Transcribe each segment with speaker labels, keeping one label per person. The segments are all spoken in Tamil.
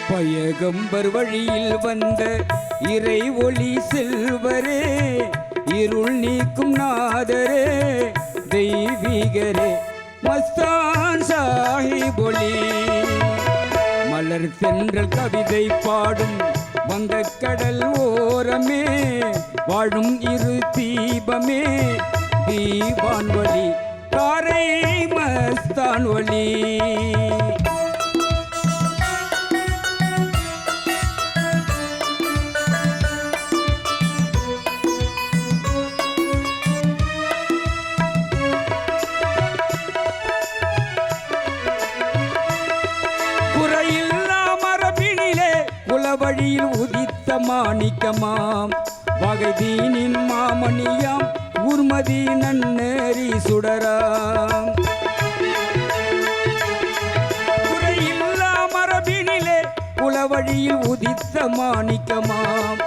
Speaker 1: பயகம்பர் வழியில் வந்த இறை ஒளி செல்வரே, இருள் நீக்கும் நாதரே, தெய்வீகரே, மஸ்தான் சாஹிபொலி. மலர் தென்றல் கவிதை பாடும் வங்கக்கடல் ஓரமே, வாழும் இரு தீபமே, தீவான் ஒளி, காரை மஸ்தான் ஒளி. வழியில் உதித்த மாணிக்கமாம், வகைதீனின் மாமணியாம், ஊர்மதி நன்னேறி சுடராம். குறையில்லா மரபினிலே குலவழியில் உதித்த மாணிக்கமாம்,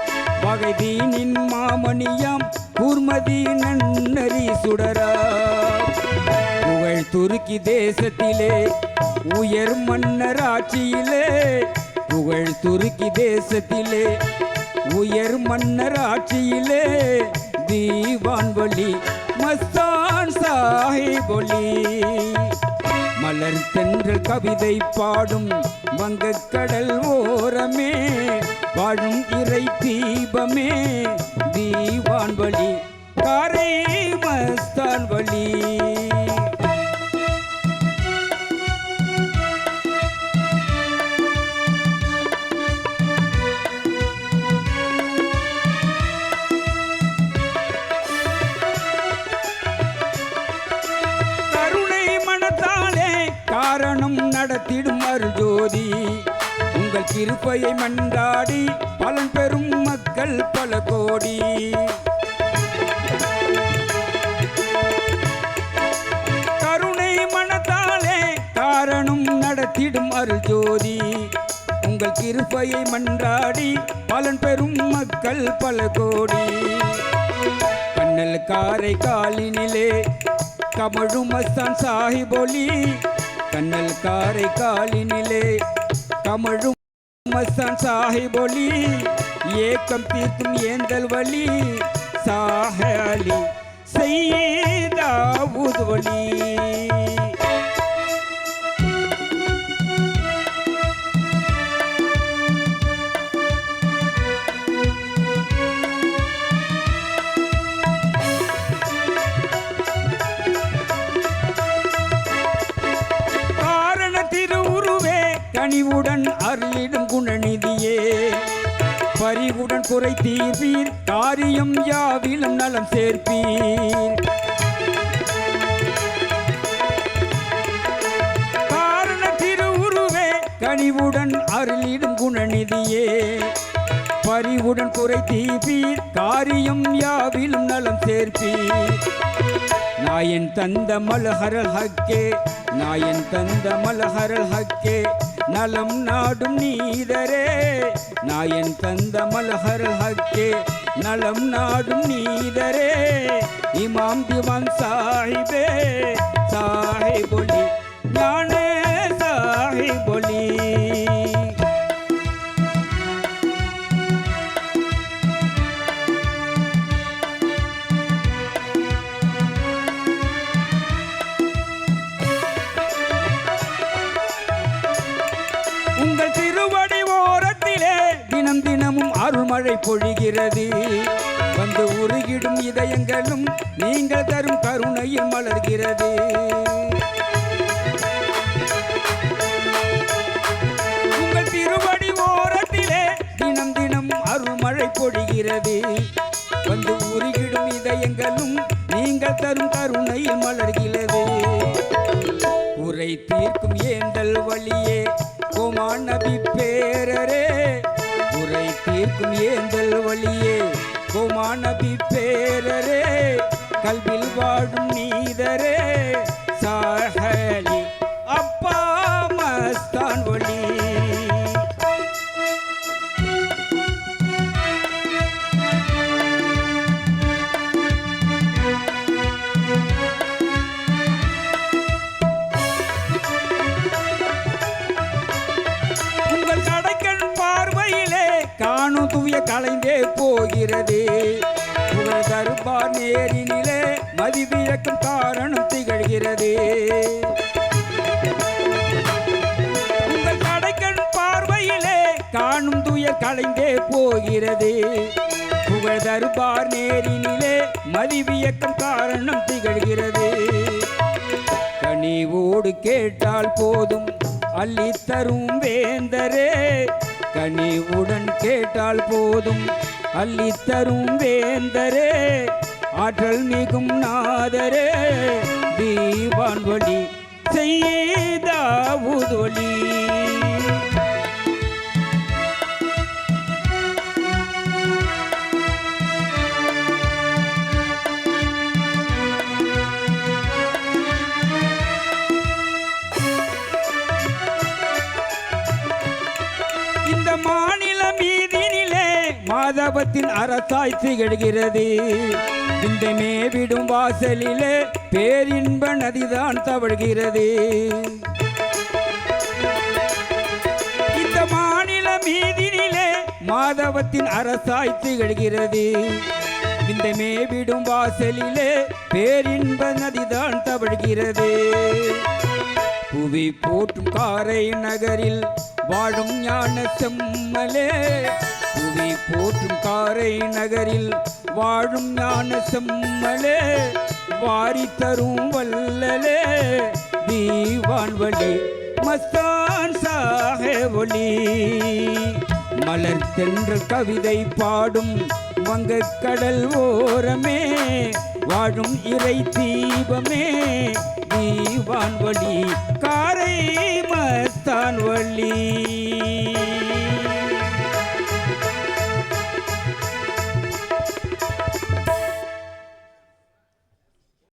Speaker 1: வகைதீனின் மாமணியாம், ஊர்மதி நன்னறி சுடராம். புகழ் துருக்கி தேசத்திலே உயர் மன்னர் ஆட்சியிலே, புகழ் துருக்கி தேசத்திலே உயர் மன்னர் ஆட்சியிலே, தீவான் ஒளி, மஸ்தான் சாஹிபொலி. மலர் தென்றல் கவிதை பாடும் வங்கக்கடல் ஓரமே, வாழும் இறை தீபமே, தீவான் ஒளி, காரை மஸ்தான் ஒளி. காரணம் நடத்திடும் அருள்ஜோதி, உங்கள் கிருபையை மன்றாடி பலன் பெறும் மக்கள் பல கோடி. கருணை மனத்தாலே காரணம் நடத்திடும் அருள்ஜோதி, உங்கள் கிருபையை மன்றாடி பலன் பெறும் மக்கள் பல கோடி. கண்ணல் காரை காலினிலே கமழும் மஸ்தான் சாஹிபொலி, கண்ணல் காரை காலினிலே கமழும் மஸ்தான் சாஹிபொலி. ஏக்கம் தீர்க்கும் ஏந்தல் வழி, சாஹ அலி சையீதாவூத் வலி. கனிவுடன் அருளிடும் குணநிதியே, பரிவுடன் குறை தீர்ப்பீர், காரியம் யாவிலும் நலம் சேர்ப்பீர். காரண திருவுருவே கனிவுடன் அருளிடும் குணநிதியே, பரிவுடன் குறை தீர்ப்பீர், காரியம் யாவிலும் நலம் சேர்ப்பீர். நாயன் தந்த மல்ஹரல் ஹக்கே, நாயன் தந்த மல்ஹரல் ஹக்கே, நலம் நாடும் நீதரே, நாயன் தந்த மல்ஹரல் ஹக்கே, நலம் நாடும் நீதரே. இமாம் திவான் சாஹிபே, சாஹிபொலி, ஞான சாஹிபொலி. உங்கள் திருவடி ஓரத்திலே தினம் தினமும் அருள்மழை பொழிகிறது, வந்து உருகிடும் இதயங்களும் நீங்கள் தரும் கருணையில் மலர்கிறது. உங்கள் திருவடி ஓரத்திலே தினம் தினம் அருள்மழை பொழிகிறது, வந்து உருகிடும் இதயங்களும் நீங்கள் தரும் கருணையில் மலர்கிறது. உரை தீர்க்கும் ஏந்தல் வழியே, கோமான் நபி பேரரே, உரை தீர்க்கும் ஏந்தல் வழியே, கோமான் நபி பேரரே, கல்வில் வாழும் நீதரே, சாஹ அலி, அப்பா மஸ்தான் ஒளி. உங்கள் கடைக்கண் பொழிகிறது. புகழ் தருபார் நேரினிலே மதிவியக்கும் காரணம் திகழ்கிறது. உங்கள் கடைக்கண் பார்வையிலே காணும் துயர் கலைந்தே போகிறது. புகழ் தருபார் நேரினிலே மதிவியக்கம் காரணம் திகழ்கிறது. கனிவோடு கேட்டால் போதும் அள்ளித்தரும் வேந்தரே, கனிவுடன் கேட்டால் போதும் அள்ளித்தரும் வேந்தரே, ஆற்றல் மிகும் நாதரே, தீவான் வழி செய்தாவுதொழி. இந்த மாநில மீதினிலே மாதவத்தின் அரசாய் திகழ்கிறது. இந்த மேவிடும் வாசலிலே பேரின்ப நதிதான் தவழ்கிறது. இந்த மாநில மீதினிலே மாதவத்தின் அரசாய் திகழ்கிறது. இந்த மேவிடும் வாசலிலே பேரின்ப நதிதான் தவழ்கிறது. புவி போற்றும் காரை நகரில் வாழும் ஞான செம்மலே, புவி போற்றும் காரை நகரில் வாழும் ஞான செம்மலே, வாரி தரும் வல்லலே, தீவான் வழி மஸ்தான் சாஹே ஒளி. மலர் தென்றல் கவிதை பாடும் வங்கக்கடல் ஓரமே வாழும் இறை தீபமே, தீவான் வழி காரை மஸ்தான் வழி.